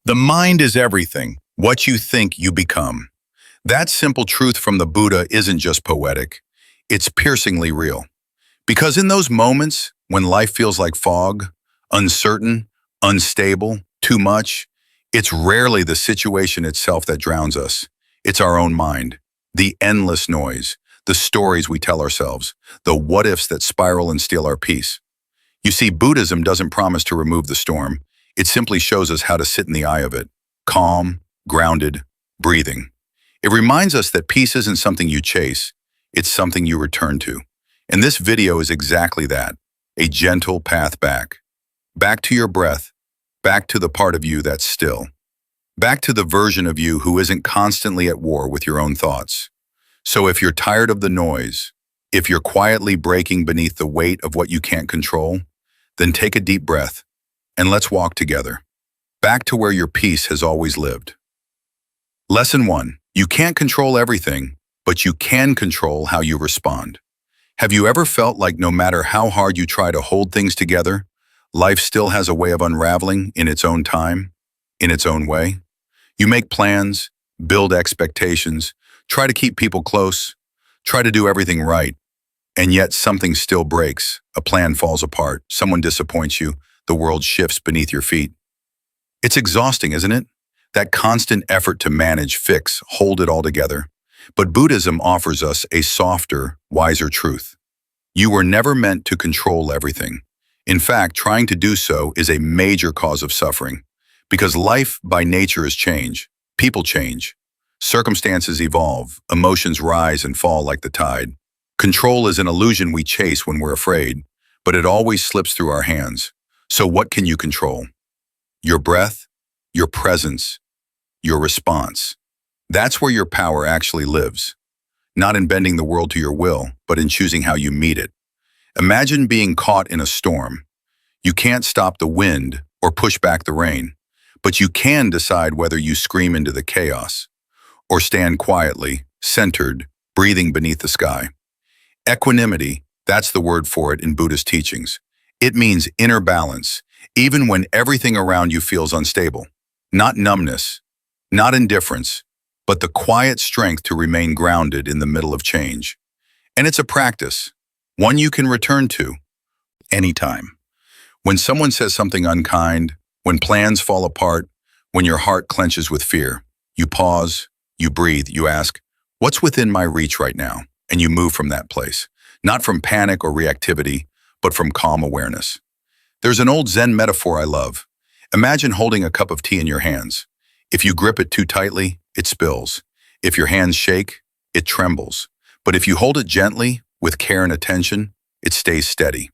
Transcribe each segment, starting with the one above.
The mind is everything. What you think, you become. That simple truth from the Buddha isn't just poetic. It's piercingly real. Because in those moments when life feels like fog, uncertain, unstable, too much, it's rarely the situation itself that drowns us. It's our own mind. The endless noise, the stories we tell ourselves, the what-ifs that spiral and steal our peace. You see, Buddhism doesn't promise to remove the storm. It simply shows us how to sit in the eye of it, calm, grounded, breathing. It reminds us that peace isn't something you chase, it's something you return to. And this video is exactly that, a gentle path back. Back to your breath, back to the part of you that's still. Back to the version of you who isn't constantly at war with your own thoughts. So if you're tired of the noise, if you're quietly breaking beneath the weight of what you can't control, then take a deep breath and let's walk together, back to where your peace has always lived. Lesson 1. You can't control everything, but you can control how you respond. Have you ever felt like no matter how hard you try to hold things together, life still has a way of unraveling in its own time, in its own way? You make plans, build expectations, try to keep people close, try to do everything right, and yet something still breaks, a plan falls apart, someone disappoints you, the world shifts beneath your feet. It's exhausting, isn't it? That constant effort to manage, fix, hold it all together. But Buddhism offers us a softer, wiser truth. You were never meant to control everything. In fact, trying to do so is a major cause of suffering. Because life by nature is change. People change. Circumstances evolve. Emotions rise and fall like the tide. Control is an illusion we chase when we're afraid, but it always slips through our hands. So what can you control? Your breath, your presence, your response. That's where your power actually lives. Not in bending the world to your will, but in choosing how you meet it. Imagine being caught in a storm. You can't stop the wind or push back the rain, but you can decide whether you scream into the chaos or stand quietly, centered, breathing beneath the sky. Equanimity, that's the word for it in Buddhist teachings. It means inner balance, even when everything around you feels unstable. Not numbness, not indifference, but the quiet strength to remain grounded in the middle of change. And it's a practice, one you can return to anytime. When someone says something unkind, when plans fall apart, when your heart clenches with fear, you pause, you breathe, you ask, what's within my reach right now? And you move from that place, not from panic or reactivity, but from calm awareness. There's an old Zen metaphor I love. Imagine holding a cup of tea in your hands. If you grip it too tightly, it spills. If your hands shake, it trembles. But if you hold it gently, with care and attention, it stays steady.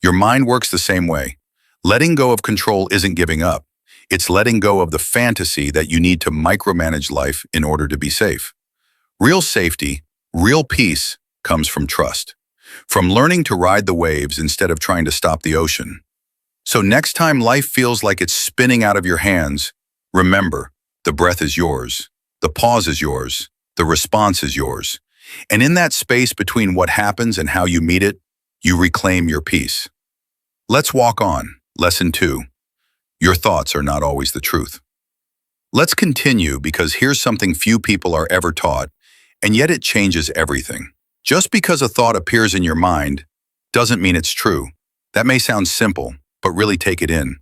Your mind works the same way. Letting go of control isn't giving up. It's letting go of the fantasy that you need to micromanage life in order to be safe. Real safety, real peace comes from trust. From learning to ride the waves instead of trying to stop the ocean. So next time life feels like it's spinning out of your hands, remember, the breath is yours, the pause is yours, the response is yours. And in that space between what happens and how you meet it, you reclaim your peace. Let's walk on. Lesson 2. Your thoughts are not always the truth. Let's continue because here's something few people are ever taught, and yet it changes everything. Just because a thought appears in your mind doesn't mean it's true. That may sound simple, but really take it in.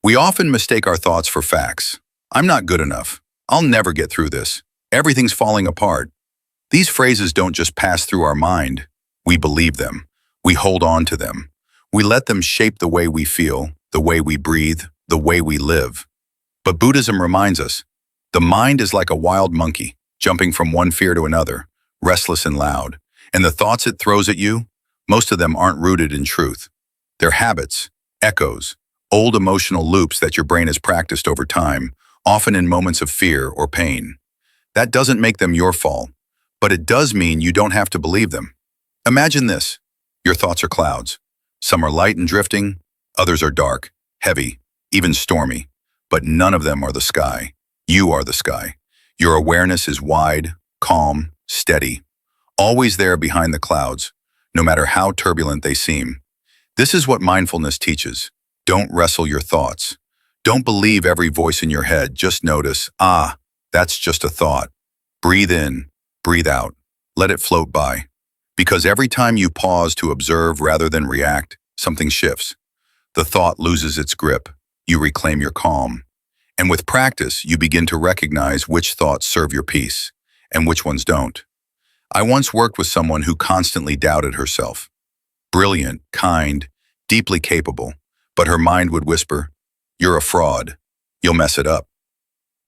We often mistake our thoughts for facts. I'm not good enough. I'll never get through this. Everything's falling apart. These phrases don't just pass through our mind. We believe them. We hold on to them. We let them shape the way we feel, the way we breathe, the way we live. But Buddhism reminds us, the mind is like a wild monkey, jumping from one fear to another, restless and loud. And the thoughts it throws at you, most of them aren't rooted in truth. They're habits, echoes, old emotional loops that your brain has practiced over time, often in moments of fear or pain. That doesn't make them your fault, but it does mean you don't have to believe them. Imagine this. Your thoughts are clouds. Some are light and drifting, others are dark, heavy, even stormy. But none of them are the sky. You are the sky. Your awareness is wide, calm, steady. Always there behind the clouds, no matter how turbulent they seem. This is what mindfulness teaches. Don't wrestle your thoughts. Don't believe every voice in your head. Just notice, that's just a thought. Breathe in, breathe out. Let it float by. Because every time you pause to observe rather than react, something shifts. The thought loses its grip. You reclaim your calm. And with practice, you begin to recognize which thoughts serve your peace and which ones don't. I once worked with someone who constantly doubted herself. Brilliant, kind, deeply capable, but her mind would whisper, "You're a fraud. You'll mess it up."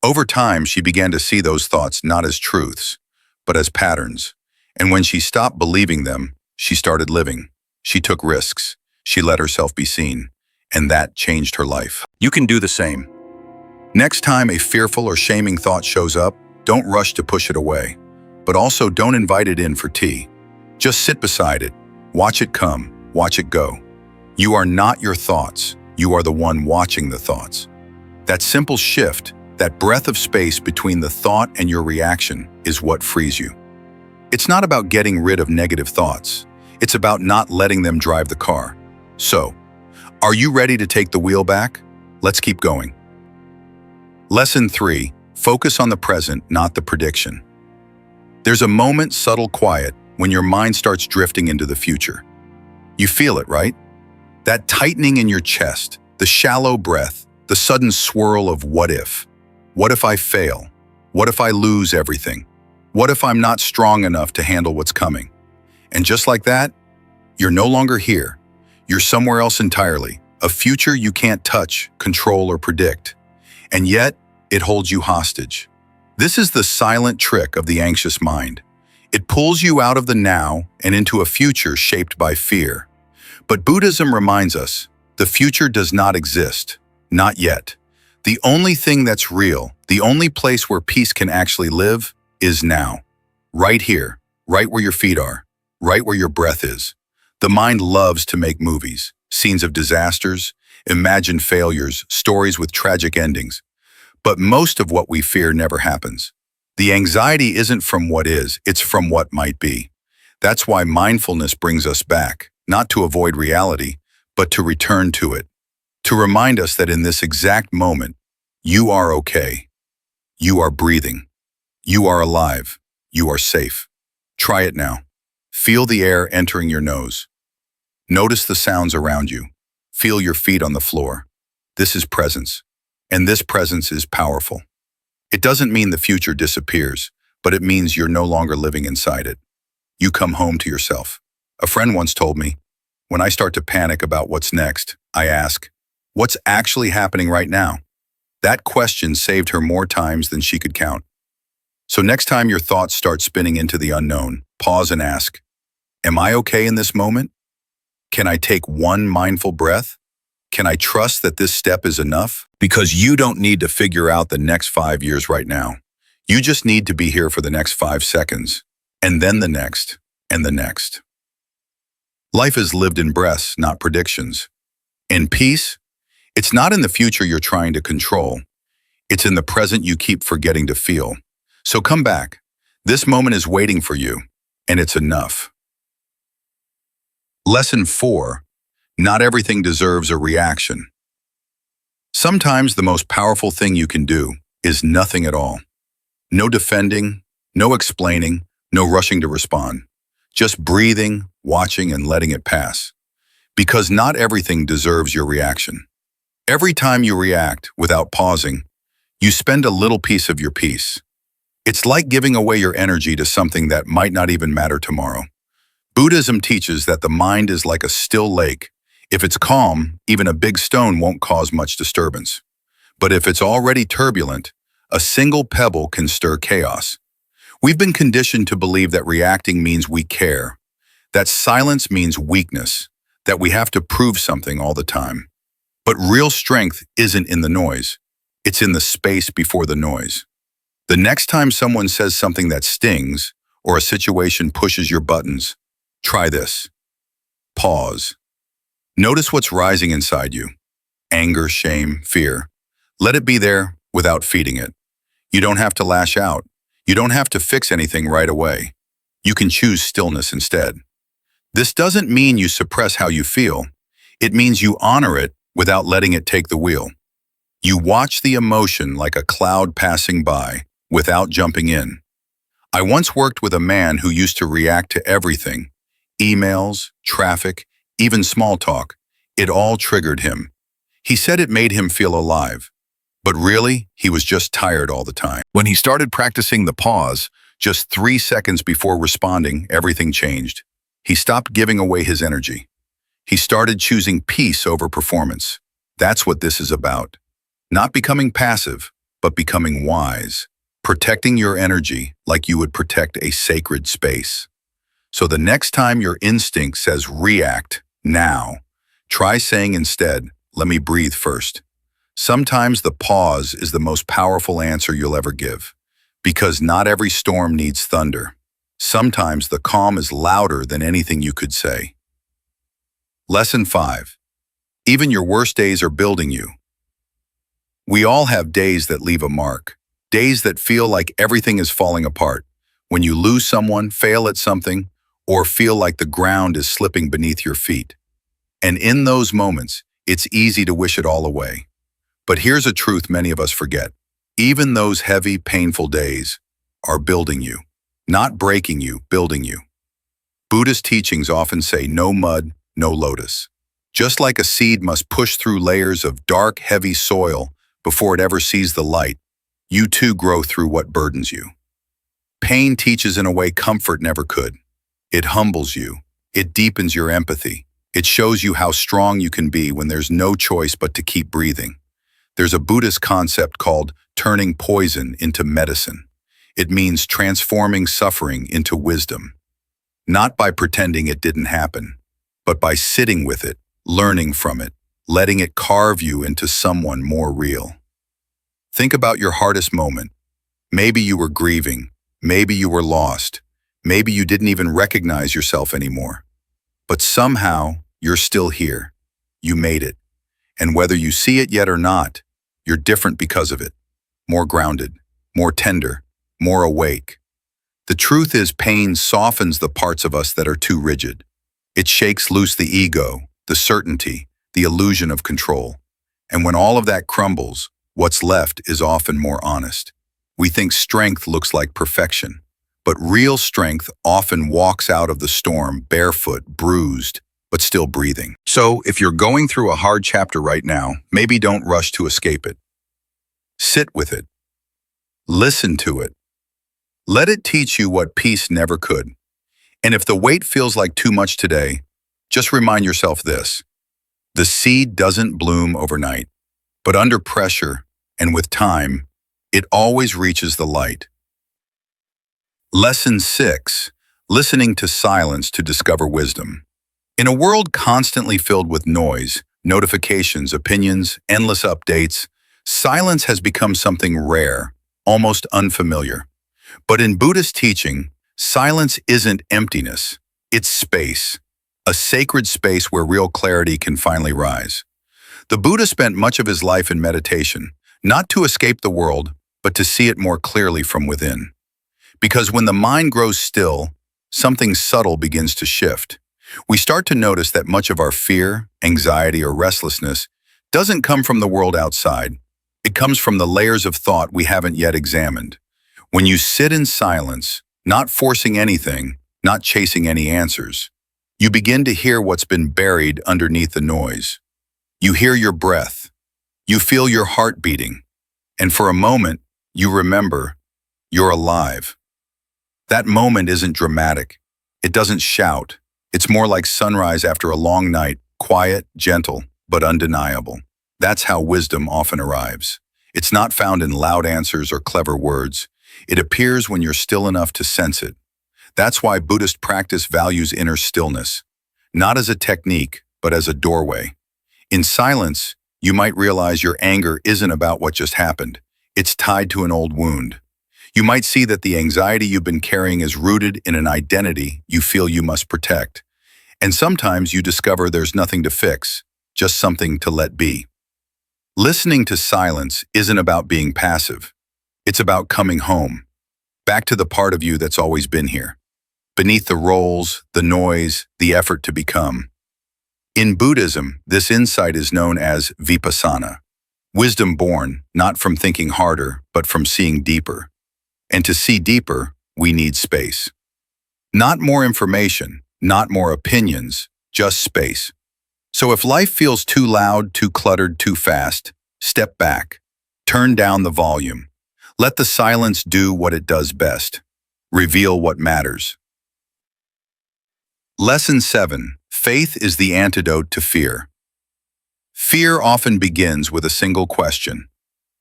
Over time, she began to see those thoughts not as truths, but as patterns. And when she stopped believing them, she started living. She took risks. She let herself be seen. And that changed her life. You can do the same. Next time a fearful or shaming thought shows up, don't rush to push it away. But also don't invite it in for tea. Just sit beside it. Watch it come. Watch it go. You are not your thoughts. You are the one watching the thoughts. That simple shift, that breath of space between the thought and your reaction, is what frees you. It's not about getting rid of negative thoughts. It's about not letting them drive the car. So, are you ready to take the wheel back? Let's keep going. Lesson 3, focus on the present, not the prediction. There's a moment, subtle quiet, when your mind starts drifting into the future. You feel it, right? That tightening in your chest, the shallow breath, the sudden swirl of what if? What if I fail? What if I lose everything? What if I'm not strong enough to handle what's coming? And just like that, you're no longer here. You're somewhere else entirely, a future you can't touch, control, or predict. And yet, it holds you hostage. This is the silent trick of the anxious mind. It pulls you out of the now and into a future shaped by fear. But Buddhism reminds us, the future does not exist, not yet. The only thing that's real, the only place where peace can actually live, is now. Right here, right where your feet are, right where your breath is. The mind loves to make movies, scenes of disasters, imagined failures, stories with tragic endings. But most of what we fear never happens. The anxiety isn't from what is, it's from what might be. That's why mindfulness brings us back, not to avoid reality, but to return to it. To remind us that in this exact moment, you are okay. You are breathing. You are alive. You are safe. Try it now. Feel the air entering your nose. Notice the sounds around you. Feel your feet on the floor. This is presence. And this presence is powerful. It doesn't mean the future disappears, but it means you're no longer living inside it. You come home to yourself. A friend once told me, when I start to panic about what's next, I ask, what's actually happening right now? That question saved her more times than she could count. So next time your thoughts start spinning into the unknown, pause and ask, am I okay in this moment? Can I take one mindful breath? Can I trust that this step is enough? Because you don't need to figure out the next 5 years right now. You just need to be here for the next 5 seconds, and then the next, and the next. Life is lived in breaths, not predictions. In peace, it's not in the future you're trying to control. It's in the present you keep forgetting to feel. So come back. This moment is waiting for you, and it's enough. Lesson 4. Not everything deserves a reaction. Sometimes the most powerful thing you can do is nothing at all. No defending, no explaining, no rushing to respond. Just breathing, watching, and letting it pass. Because not everything deserves your reaction. Every time you react without pausing, you spend a little piece of your peace. It's like giving away your energy to something that might not even matter tomorrow. Buddhism teaches that the mind is like a still lake. If it's calm, even a big stone won't cause much disturbance. But if it's already turbulent, a single pebble can stir chaos. We've been conditioned to believe that reacting means we care, that silence means weakness, that we have to prove something all the time. But real strength isn't in the noise. It's in the space before the noise. The next time someone says something that stings, or a situation pushes your buttons, try this. Pause. Notice what's rising inside you. Anger, shame, fear. Let it be there without feeding it. You don't have to lash out. You don't have to fix anything right away. You can choose stillness instead. This doesn't mean you suppress how you feel. It means you honor it without letting it take the wheel. You watch the emotion like a cloud passing by without jumping in. I once worked with a man who used to react to everything, emails, traffic, even small talk. It all triggered him. He said it made him feel alive, but really, he was just tired all the time. When he started practicing the pause, just 3 seconds before responding, everything changed. He stopped giving away his energy. He started choosing peace over performance. That's what this is about. Not becoming passive, but becoming wise. Protecting your energy like you would protect a sacred space. So the next time your instinct says react now, try saying instead, let me breathe first. Sometimes the pause is the most powerful answer you'll ever give, because not every storm needs thunder. Sometimes the calm is louder than anything you could say. Lesson 5. Even your worst days are building you. We all have days that leave a mark, days that feel like everything is falling apart, when you lose someone, fail at something, or feel like the ground is slipping beneath your feet. And in those moments, it's easy to wish it all away. But here's a truth many of us forget. Even those heavy, painful days are building you, not breaking you, building you. Buddhist teachings often say no mud, no lotus. Just like a seed must push through layers of dark, heavy soil before it ever sees the light, you too grow through what burdens you. Pain teaches in a way comfort never could. It humbles you. It deepens your empathy. It shows you how strong you can be when there's no choice but to keep breathing. There's a Buddhist concept called turning poison into medicine. It means transforming suffering into wisdom. Not by pretending it didn't happen, but by sitting with it, learning from it, letting it carve you into someone more real. Think about your hardest moment. Maybe you were grieving. Maybe you were lost. Maybe you didn't even recognize yourself anymore. But somehow, you're still here. You made it. And whether you see it yet or not, you're different because of it. More grounded, more tender, more awake. The truth is, pain softens the parts of us that are too rigid. It shakes loose the ego, the certainty, the illusion of control. And when all of that crumbles, what's left is often more honest. We think strength looks like perfection, but real strength often walks out of the storm barefoot, bruised, but still breathing. So if you're going through a hard chapter right now, maybe don't rush to escape it. Sit with it. Listen to it. Let it teach you what peace never could. And if the weight feels like too much today, just remind yourself this. The seed doesn't bloom overnight, but under pressure and with time, it always reaches the light. Lesson 6. Listening to silence to discover wisdom. In a world constantly filled with noise, notifications, opinions, endless updates, silence has become something rare, almost unfamiliar. But in Buddhist teaching, silence isn't emptiness, it's space, a sacred space where real clarity can finally rise. The Buddha spent much of his life in meditation, not to escape the world, but to see it more clearly from within. Because when the mind grows still, something subtle begins to shift. We start to notice that much of our fear, anxiety, or restlessness doesn't come from the world outside. It comes from the layers of thought we haven't yet examined. When you sit in silence, not forcing anything, not chasing any answers, you begin to hear what's been buried underneath the noise. You hear your breath. You feel your heart beating. And for a moment, you remember you're alive. That moment isn't dramatic. It doesn't shout. It's more like sunrise after a long night, quiet, gentle, but undeniable. That's how wisdom often arrives. It's not found in loud answers or clever words. It appears when you're still enough to sense it. That's why Buddhist practice values inner stillness, not as a technique, but as a doorway. In silence, you might realize your anger isn't about what just happened. It's tied to an old wound. You might see that the anxiety you've been carrying is rooted in an identity you feel you must protect. And sometimes you discover there's nothing to fix, just something to let be. Listening to silence isn't about being passive. It's about coming home, back to the part of you that's always been here, beneath the roles, the noise, the effort to become. In Buddhism, this insight is known as vipassana, Wisdom born, not from thinking harder, but from seeing deeper. And to see deeper, we need space. Not more information, not more opinions, just space. So if life feels too loud, too cluttered, too fast, step back. Turn down the volume. Let the silence do what it does best. Reveal what matters. Lesson 7. Faith is the antidote to fear. Fear often begins with a single question.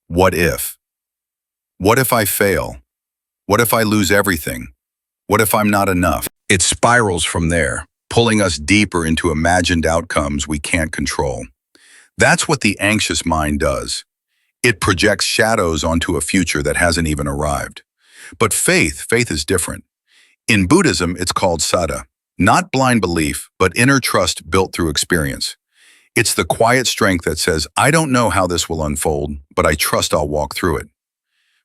What if? What if I fail? What if I lose everything? What if I'm not enough? It spirals from there, pulling us deeper into imagined outcomes we can't control. That's what the anxious mind does. It projects shadows onto a future that hasn't even arrived. But faith is different. In Buddhism, it's called saddha. Not blind belief, but inner trust built through experience. It's the quiet strength that says, I don't know how this will unfold, but I trust I'll walk through it.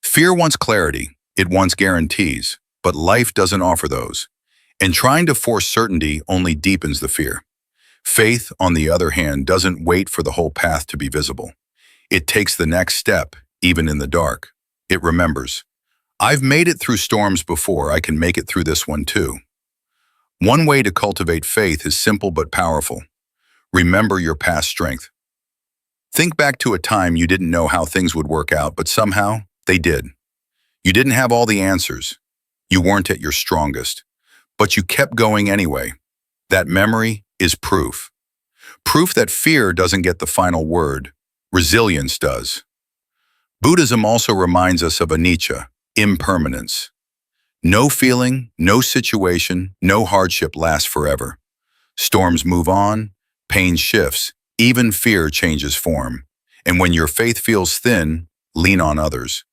Fear wants clarity. It wants guarantees, but life doesn't offer those. And trying to force certainty only deepens the fear. Faith, on the other hand, doesn't wait for the whole path to be visible. It takes the next step, even in the dark. It remembers, I've made it through storms before, I can make it through this one too. One way to cultivate faith is simple but powerful. Remember your past strength. Think back to a time you didn't know how things would work out, but somehow they did. You didn't have all the answers. You weren't at your strongest, but you kept going anyway. That memory is proof. Proof that fear doesn't get the final word. Resilience does. Buddhism also reminds us of anicca, impermanence. No feeling, no situation, no hardship lasts forever. Storms move on, pain shifts, even fear changes form. And when your faith feels thin, lean on others.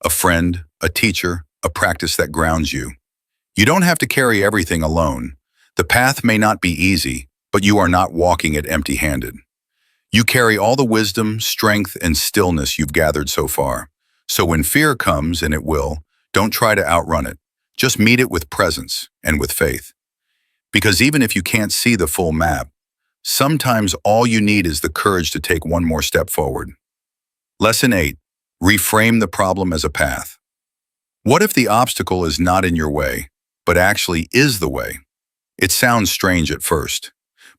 A friend, a teacher, a practice that grounds you. You don't have to carry everything alone. The path may not be easy, but you are not walking it empty-handed. You carry all the wisdom, strength, and stillness you've gathered so far. So when fear comes, and it will, don't try to outrun it. Just meet it with presence and with faith. Because even if you can't see the full map, sometimes all you need is the courage to take one more step forward. Lesson 8. Reframe the problem as a path. What if the obstacle is not in your way, but actually is the way? It sounds strange at first,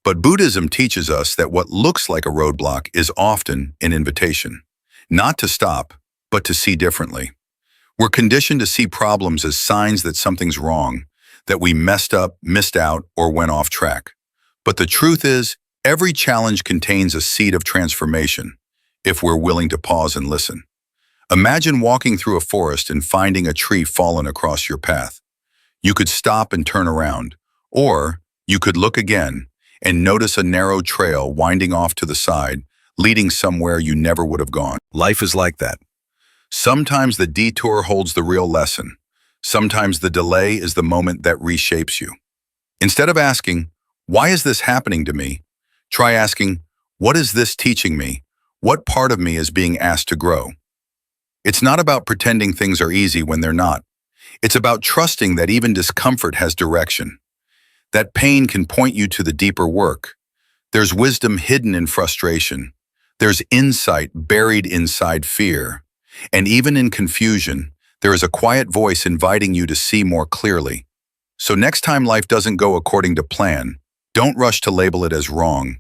but Buddhism teaches us that what looks like a roadblock is often an invitation, not to stop, but to see differently. We're conditioned to see problems as signs that something's wrong, that we messed up, missed out, or went off track. But the truth is, every challenge contains a seed of transformation, if we're willing to pause and listen. Imagine walking through a forest and finding a tree fallen across your path. You could stop and turn around, or you could look again and notice a narrow trail winding off to the side, leading somewhere you never would have gone. Life is like that. Sometimes the detour holds the real lesson. Sometimes the delay is the moment that reshapes you. Instead of asking, why is this happening to me? Try asking, what is this teaching me? What part of me is being asked to grow? It's not about pretending things are easy when they're not. It's about trusting that even discomfort has direction. That pain can point you to the deeper work. There's wisdom hidden in frustration. There's insight buried inside fear. And even in confusion, there is a quiet voice inviting you to see more clearly. So next time life doesn't go according to plan, don't rush to label it as wrong.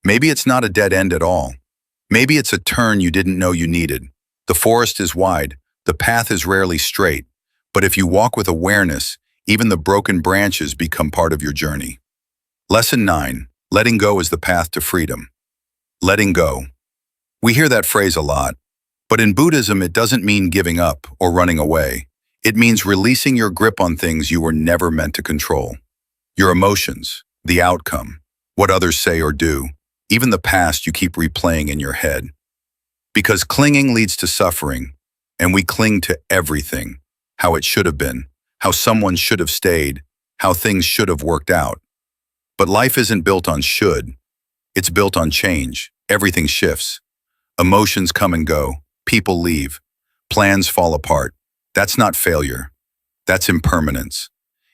Maybe it's not a dead end at all. Maybe it's a turn you didn't know you needed. The forest is wide, the path is rarely straight, but if you walk with awareness, even the broken branches become part of your journey. Lesson 9. Letting go is the path to freedom. Letting go. We hear that phrase a lot, but in Buddhism it doesn't mean giving up or running away. It means releasing your grip on things you were never meant to control. Your emotions, the outcome, what others say or do, even the past you keep replaying in your head. Because clinging leads to suffering, and we cling to everything, how it should have been, how someone should have stayed, how things should have worked out. But life isn't built on should, it's built on change. Everything shifts. Emotions come and go, people leave, plans fall apart. That's not failure, that's impermanence.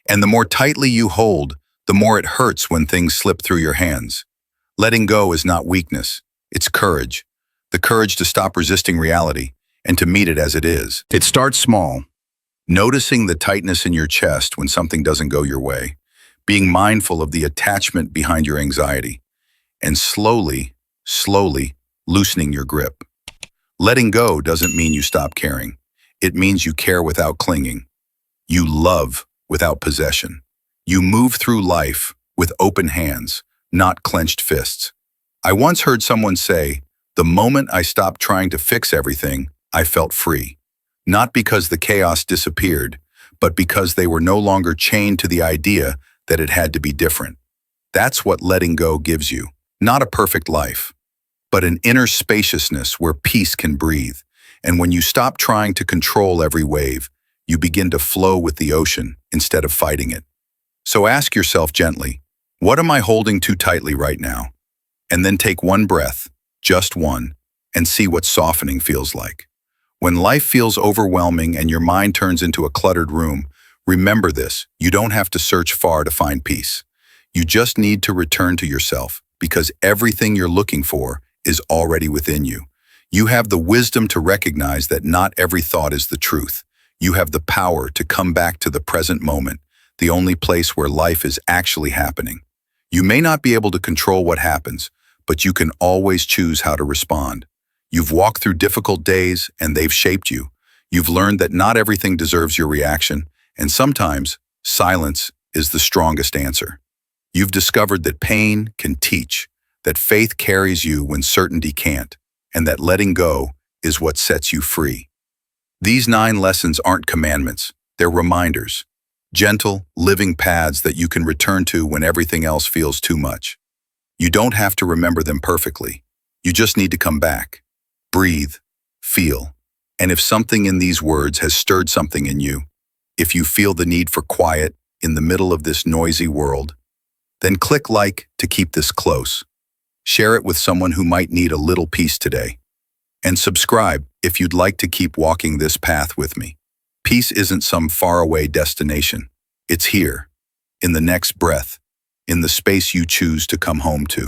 And the more tightly you hold, the more it hurts when things slip through your hands. Letting go is not weakness, it's courage. the courage to stop resisting reality and to meet it as it is. It starts small, noticing the tightness in your chest when something doesn't go your way, being mindful of the attachment behind your anxiety, and slowly loosening your grip. Letting go doesn't mean you stop caring. It means you care without clinging. You love without possession. You move through life with open hands, not clenched fists. I once heard someone say, "The moment I stopped trying to fix everything, I felt free." Not because the chaos disappeared, but because they were no longer chained to the idea that it had to be different. That's what letting go gives you. Not a perfect life, but an inner spaciousness where peace can breathe. And when you stop trying to control every wave, you begin to flow with the ocean instead of fighting it. So ask yourself gently, what am I holding too tightly right now? And then take one breath, just one, and see what softening feels like. When life feels overwhelming and your mind turns into a cluttered room, remember this: you don't have to search far to find peace. You just need to return to yourself, because everything you're looking for is already within you. You have the wisdom to recognize that not every thought is the truth. You have the power to come back to the present moment, the only place where life is actually happening. You may not be able to control what happens, but you can always choose how to respond. You've walked through difficult days and they've shaped you. You've learned that not everything deserves your reaction, and sometimes silence is the strongest answer. You've discovered that pain can teach, that faith carries you when certainty can't, and that letting go is what sets you free. These 9 lessons aren't commandments, they're reminders. Gentle, living paths that you can return to when everything else feels too much. You don't have to remember them perfectly. You just need to come back. Breathe, feel. And if something in these words has stirred something in you, if you feel the need for quiet in the middle of this noisy world, then click like to keep this close. Share it with someone who might need a little peace today. And subscribe if you'd like to keep walking this path with me. Peace isn't some faraway destination. It's here, in the next breath, in the space you choose to come home to.